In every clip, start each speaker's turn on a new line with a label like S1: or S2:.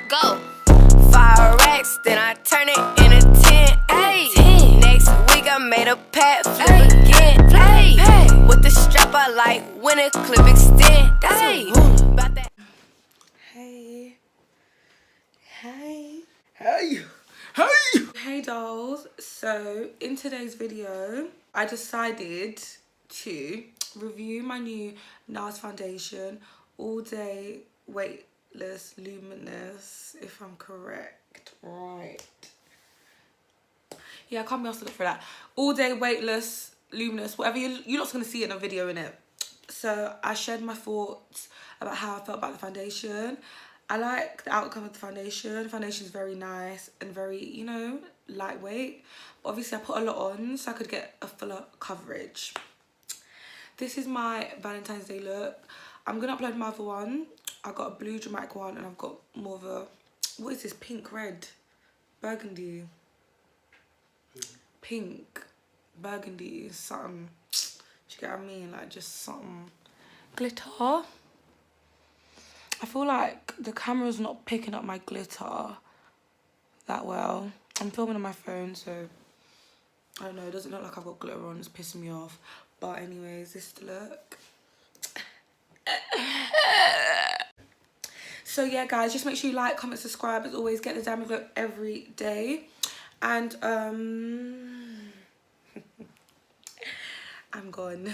S1: Go. 5 racks, then I turn it into 10. Ayy. Next week I made a pat flip again. Ayy. With the strap I like when a clip extend. Ayy. About that.
S2: Hey. Hey dolls. So in today's video I decided to review my new NARS foundation, All Day Weightless Luminous, if I'm correct. Right. Yeah, I can't be asked to look for that. All Day Weightless Luminous, whatever you're not going to see it in a video, innit? So I shared my thoughts about how I felt about the foundation. I like the outcome of the foundation. The foundation is very nice and very, you know, lightweight. Obviously I put a lot on so I could get a fuller coverage. This is my Valentine's Day look. I'm going to upload my other one. I've got a blue dramatic one and I've got more of a, what is this, pink, red, burgundy, pink, burgundy, something. Do you get what I mean? Like just something. Glitter. I feel like the camera's not picking up my glitter that well. I'm filming on my phone, so I don't know. It doesn't look like I've got glitter on. It's pissing me off. But anyways, this is the look. So yeah, guys, just make sure you like, comment, subscribe. As always, get the damn glow every day. And I'm gone.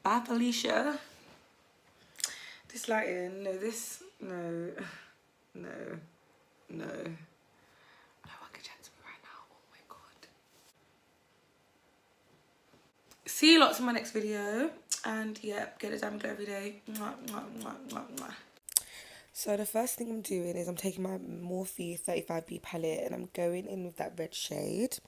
S2: Bye, Felicia. This lighting, no, this, no. No one can chat to me right now. Oh my god. See you lots in my next video. And yeah, get a damn glow every day. Mwah, mwah, mwah, mwah, mwah. So the first thing I'm doing is I'm taking my Morphe 35B palette and I'm going in with that red shade.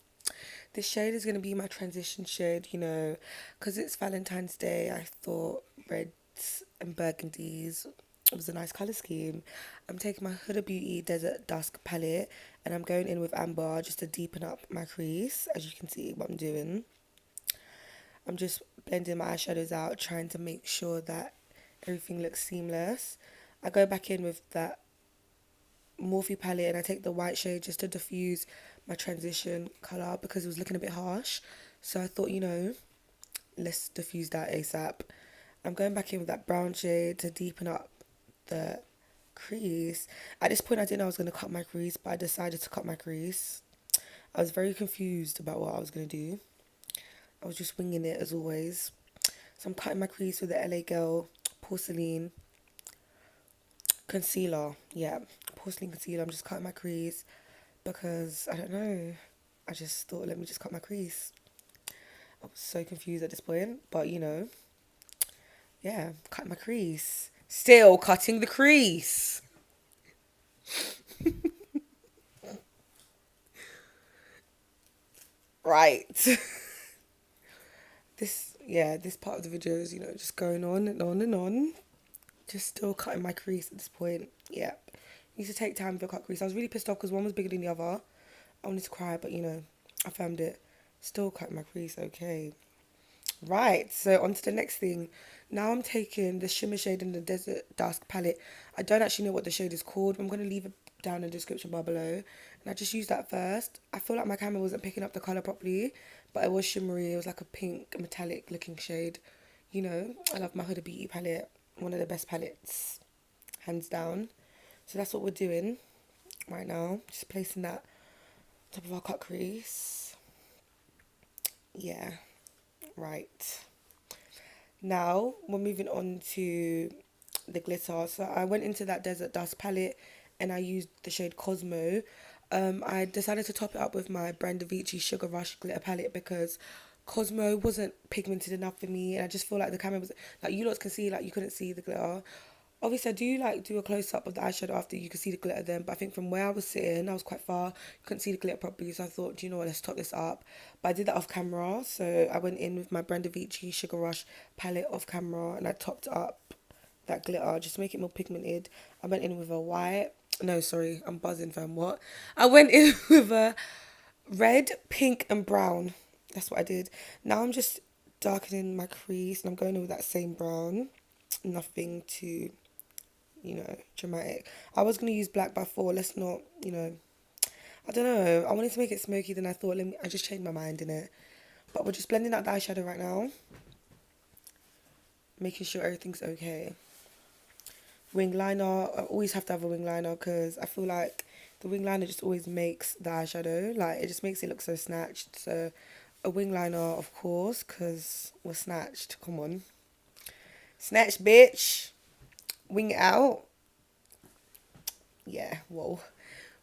S2: This shade is going to be my transition shade, you know, because it's Valentine's Day. I thought reds and burgundies was a nice colour scheme. I'm taking my Huda Beauty Desert Dusk palette and I'm going in with Amber just to deepen up my crease. As you can see what I'm doing. I'm just blending my eyeshadows out, trying to make sure that everything looks seamless. I go back in with that Morphe palette and I take the white shade just to diffuse my transition colour because it was looking a bit harsh. So I thought, you know, let's diffuse that ASAP. I'm going back in with that brown shade to deepen up the crease. At this point I didn't know I was going to cut my crease, but I decided to cut my crease. I was very confused about what I was going to do. I was just winging it as always. So I'm cutting my crease with the LA Girl Porcelain concealer. Yeah, porcelain concealer. I'm just cutting my crease because I don't know, I just thought let me just cut my crease. I was so confused at this point, but you know, yeah, cut my crease. Still cutting the crease. Right. This part of the video is, you know, just going on and on and on. Just still cutting my crease at this point. Yeah. Need to take time to cut crease. I was really pissed off because one was bigger than the other. I wanted to cry, but you know, I found it. Still cutting my crease, okay. Right, so on to the next thing. Now I'm taking the shimmer shade in the Desert Dusk palette. I don't actually know what the shade is called. I'm going to leave it down in the description bar below. And I just used that first. I feel like my camera wasn't picking up the colour properly, but it was shimmery. It was like a pink metallic looking shade. You know, I love my Huda Beauty palette. One of the best palettes, hands down. So that's what we're doing right now. Just placing that top of our cut crease. Yeah, right. Now we're moving on to the glitter. So I went into that Desert Dust palette and I used the shade Cosmo. I decided to top it up with my Brand Vici Sugar Rush glitter palette because Cosmo wasn't pigmented enough for me, and I just feel like the camera was like, you lot can see, like you couldn't see the glitter. Obviously I do like do a close-up of the eyeshadow after you can see the glitter then, but I think from where I was sitting, I was quite far, you couldn't see the glitter properly, so I thought, do you know what, let's top this up. But I did that off camera, so I went in with my Brand Vici Sugar Rush palette off camera and I topped up that glitter just to make it more pigmented. I went in with a white, no sorry, I'm buzzing fam, what? I went in with a red, pink and brown. That's what I did. Now I'm just darkening my crease and I'm going in with that same brown. Nothing too you know, dramatic. I was going to use black, but I thought, let's not, you know, I don't know. I wanted to make it smoky, then I thought, I just changed my mind in it. But we're just blending out the eyeshadow right now. Making sure everything's okay. Wing liner, I always have to have a wing liner because I feel like the wing liner just always makes the eyeshadow, like it just makes it look so snatched. So a wing liner, of course, because we're snatched. Come on. Snatch, bitch. Wing it out. Yeah, whoa.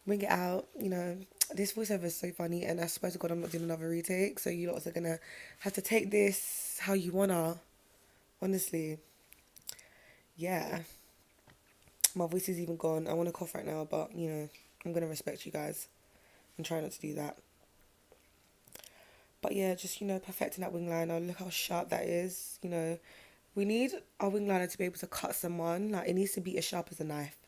S2: Wing it out, you know. This voiceover is so funny, and I swear to God, I'm not doing another retake. So you lot are gonna have to take this how you wanna. Honestly. Yeah. My voice is even gone. I want to cough right now, but, you know, I'm going to respect you guys and try not to do that. But, yeah, just, you know, perfecting that wing liner. Look how sharp that is. You know, we need our wing liner to be able to cut someone. Like, it needs to be as sharp as a knife.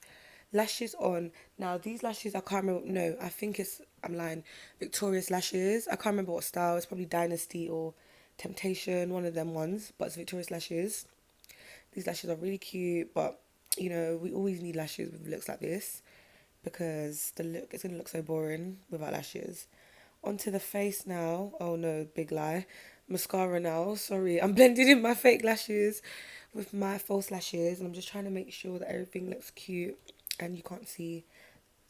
S2: Lashes on. Now, these lashes, I can't remember. No, I think it's, I'm lying, Victorious lashes. I can't remember what style. It's probably Dynasty or Temptation, one of them ones. But it's Victorious lashes. These lashes are really cute, but, you know, we always need lashes with looks like this because the look is going to look so boring without lashes. Onto the face now. Oh no, big lie. Mascara now. Sorry, I'm blending in my fake lashes with my false lashes, and I'm just trying to make sure that everything looks cute and you can't see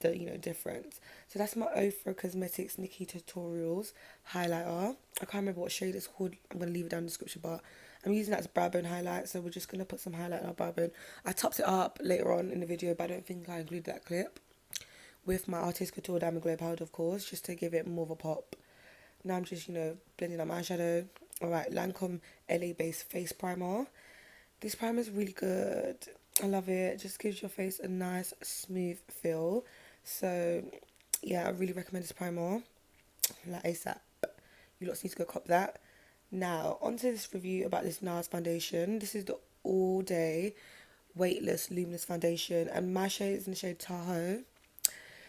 S2: the, you know, difference. So that's my Ofra Cosmetics Nikki Tutorials highlighter. I can't remember what shade it's called. I'm going to leave it down in the description bar. I'm using that as brow bone highlight, so we're just going to put some highlight on our brow bone. I topped it up later on in the video, but I don't think I included that clip. With my Artist Couture Diamond Glow powder, of course, just to give it more of a pop. Now I'm just, you know, blending out my eyeshadow. Alright, Lancome LA Base Face Primer. This primer is really good. I love it. It just gives your face a nice, smooth feel. So, yeah, I really recommend this primer. Like ASAP. You lots need to go cop that. Now, onto this review about this NARS foundation. This is the All Day Weightless Luminous Foundation. And my shade is in the shade Tahoe.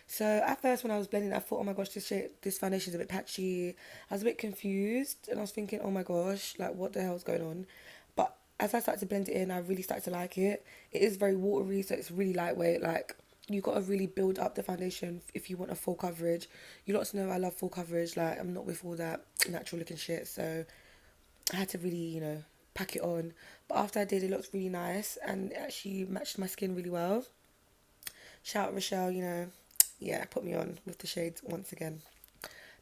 S2: So, at first when I was blending, I thought, oh my gosh, this foundation is a bit patchy. I was a bit confused. And I was thinking, oh my gosh, like, what the hell is going on? But as I started to blend it in, I really started to like it. It is very watery, so it's really lightweight. Like, you got to really build up the foundation if you want a full coverage. You lots know I love full coverage. Like, I'm not with all that natural looking shit. So, I had to really, you know, pack it on. But after I did, it looked really nice. And it actually matched my skin really well. Shout out Rochelle, you know. Yeah, put me on with the shades once again.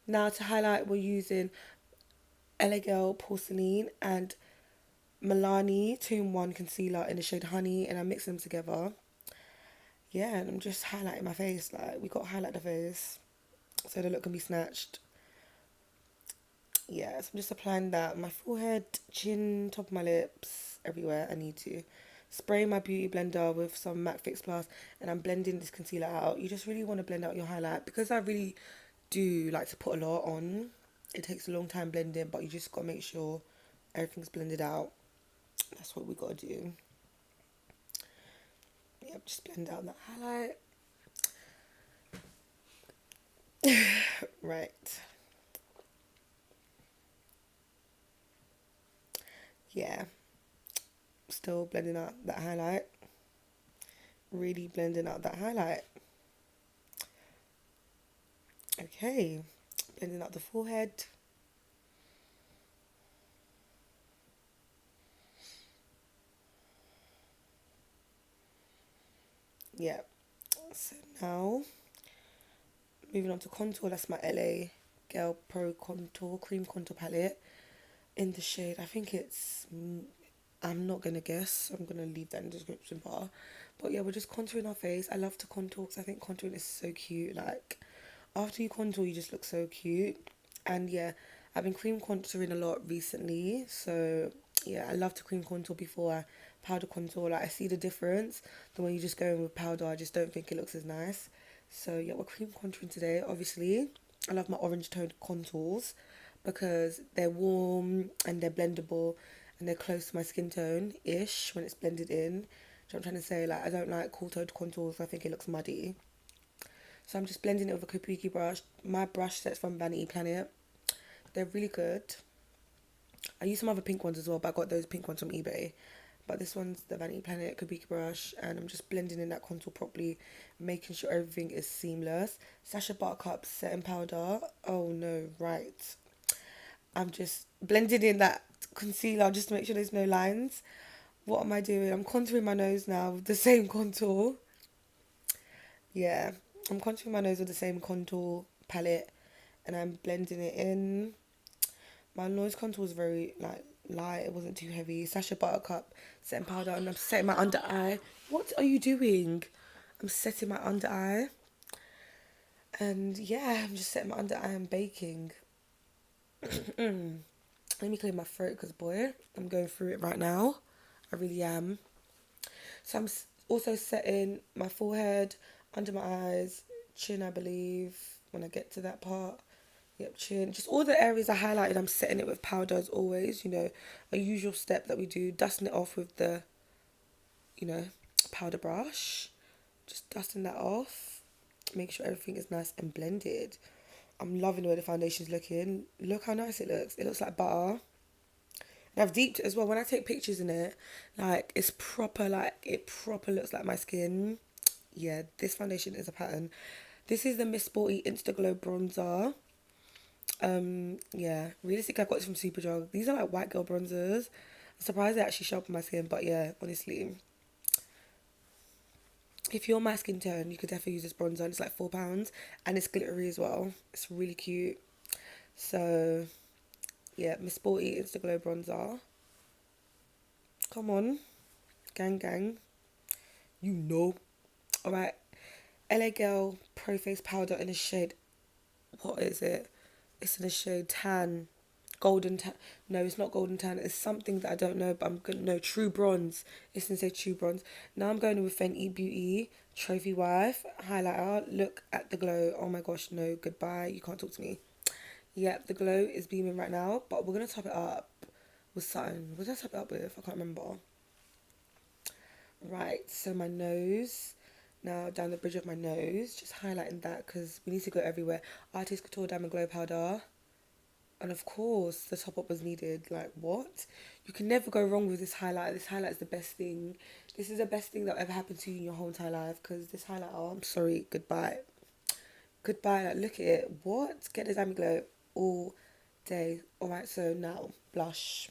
S2: Now, to highlight, we're using LA Girl Porcelain and Milani 2-in-1 concealer in the shade Honey, and I mix them together. Yeah, and I'm just highlighting my face. Like, we got to highlight the face so the look can be snatched. Yeah, so I'm just applying that on my forehead, chin, top of my lips, everywhere I need to. Spray my beauty blender with some MAC Fix Plus, and I'm blending this concealer out. You just really want to blend out your highlight because I really do like to put a lot on. It takes a long time blending, but you just got to make sure everything's blended out. That's what we got to do. Yep, just blend out that highlight. Right. Yeah. Still blending out that highlight. Really blending out that highlight. Okay. Blending out the forehead. Yeah. So now, moving on to contour. That's my LA Girl Pro Contour Cream Contour Palette in the shade. I think it's, I'm not going to guess. I'm going to leave that in the description bar. But yeah, we're just contouring our face. I love to contour because I think contouring is so cute. Like, after you contour, you just look so cute. And yeah, I've been cream contouring a lot recently. So yeah, I love to cream contour before I powder contour. Like, I see the difference. The way you just go in with powder, I just don't think it looks as nice. So yeah, we're cream contouring today. Obviously, I love my orange toned contours because they're warm and they're blendable and they're close to my skin tone-ish when it's blended in. So I'm trying to say, like, I don't like cool toned contours. I think it looks muddy. So I'm just blending it with a Kabuki brush. My brush sets from Vanity Planet. They're really good. I use some other pink ones as well, but I got those pink ones from eBay. But this one's the Vanity Planet Kabuki brush, and I'm just blending in that contour properly, making sure everything is seamless. Sacha Buttercup setting powder. Oh no, right. I'm just blending in that concealer just to make sure there's no lines. What am I doing? I'm contouring my nose now with the same contour. Yeah, I'm contouring my nose with the same contour palette, and I'm blending it in. My nose contour was very like light. It wasn't too heavy. Sacha Buttercup setting powder, and I'm setting my under eye. What are you doing? I'm setting my under eye, and yeah, I'm just setting my under eye and baking. Let me clear my throat because boy, I'm going through it right now. I really am. So I'm also setting my forehead, under my eyes, chin, I believe, when I get to that part. Yep, chin. Just all the areas I highlighted, I'm setting it with powder as always. You know, a usual step that we do, dusting it off with the, you know, powder brush. Just dusting that off. Make sure everything is nice and blended. I'm loving the way the foundation's looking. Look how nice it looks. It looks like butter. And I've deeped it as well. When I take pictures in it, like, it's proper, like, it proper looks like my skin. Yeah, this foundation is a pattern. This is the Miss Sporty Instaglow bronzer. Yeah, realistically, I got this from Superdrug. These are like white girl bronzers. I'm surprised they actually show up on my skin, but yeah, honestly, if you're my skin tone, you could definitely use this bronzer. It's like £4, and it's glittery as well. It's really cute. So yeah, Miss Sporty Instaglow bronzer. Come on, gang gang, you know. All right, LA Girl Pro Face powder in a shade. What is it? It's in a shade tan, golden tan. No, it's not golden tan. It's something that I don't know, but I'm gonna know. True bronze. It's gonna say true bronze. Now I'm going with Fenty Beauty Trophy Wife highlighter. Look at the glow. Oh my gosh, no, goodbye. You can't talk to me. Yep, the glow is beaming right now, but we're gonna top it up with something. What did I top it up with? I can't remember. Right, so my nose. Now down the bridge of my nose, just highlighting that because we need to go everywhere. Artist Couture Diamond Glow Powder. And of course, the top up was needed. Like, what? You can never go wrong with this highlight. This highlight is the best thing. This is the best thing that ever happened to you in your whole entire life. Because this highlight, oh, I'm sorry, goodbye. Goodbye, like, look at it. What? Get the DamiGlow all day. Alright, so now, blush.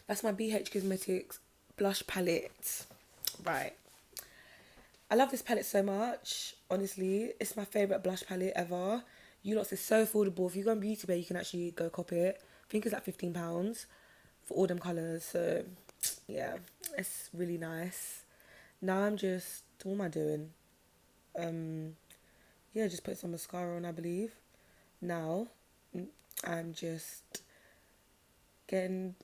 S2: That's my BH Cosmetics blush palette. Right. I love this palette so much. Honestly, it's my favourite blush palette ever. You lot, it's so affordable. If you go on Beauty Bay, you can actually go copy it. I think it's like £15 for all them colours. So, yeah, it's really nice. Now I'm just, what am I doing? Yeah, just put some mascara on, I believe. Now, I'm just getting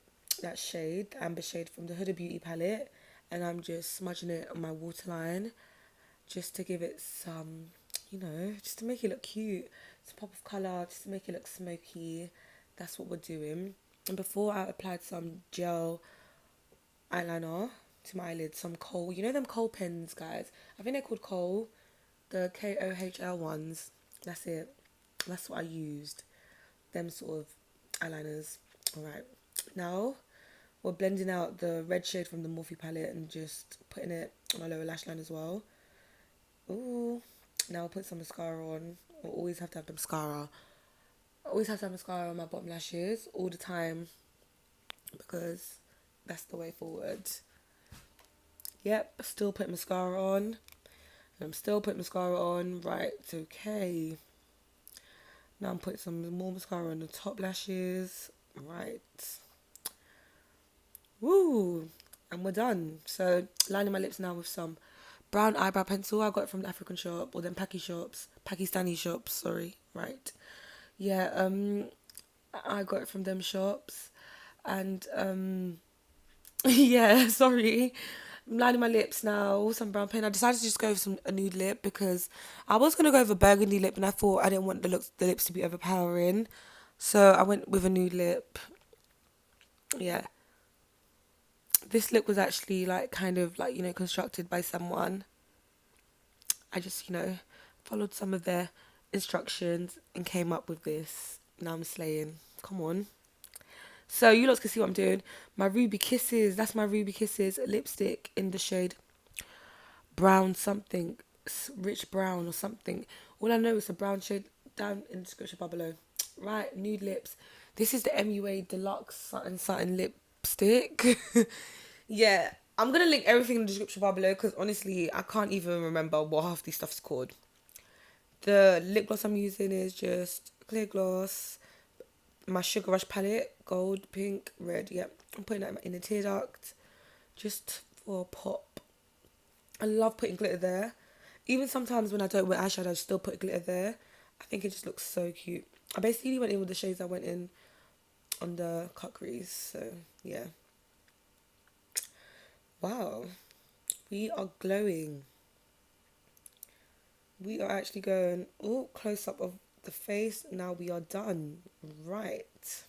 S2: that shade, the amber shade from the Huda Beauty palette. And I'm just smudging it on my waterline. Just to give it some, you know, just to make it look cute. Some pop of colour, just to make it look smoky. That's what we're doing. And before I applied some gel eyeliner to my eyelids, some Kohl. You know them Kohl pens, guys? I think they're called Kohl. The Kohl ones. That's it. That's what I used. Them sort of eyeliners. Alright. Now, we're blending out the red shade from the Morphe palette and just putting it on my lower lash line as well. Ooh, now I'll put some mascara on. I always have to have the mascara. I always have to have mascara on my bottom lashes all the time because that's the way forward. Yep, still put mascara on. And I'm still putting mascara on. Right, it's okay. Now I'm putting some more mascara on the top lashes. Right. Woo! And we're done. So, lining my lips now with some brown eyebrow pencil. I got it from the African shop, or them Pakistani shops, sorry, right. Yeah, I got it from them shops. And, yeah, sorry. I'm lining my lips now, some brown pen. I decided to just go with a nude lip because I was going to go with a burgundy lip and I thought I didn't want the lips to be overpowering. So I went with a nude lip. Yeah. This look was actually like kind of like, you know, constructed by someone. I just, you know, followed some of their instructions and came up with this. Now I'm slaying. Come on. So you lot can see what I'm doing. My Ruby Kisses, that's my Ruby Kisses lipstick in the shade brown something, rich brown or something. All I know is a brown shade down in the description bar below. Right, nude lips. This is the MUA Deluxe Satin Satin Lipstick. Yeah, I'm going to link everything in the description bar below because honestly, I can't even remember what half these stuff's called. The lip gloss I'm using is just clear gloss. My Sugar Rush palette, gold, pink, red. Yep, I'm putting that in the tear duct just for pop. I love putting glitter there. Even sometimes when I don't wear eyeshadow, I still put glitter there. I think it just looks so cute. I basically went in with the shades I went in on the cut crease. So, yeah. Wow. We are glowing. We are actually going all close up of the face. Now we are done. Right.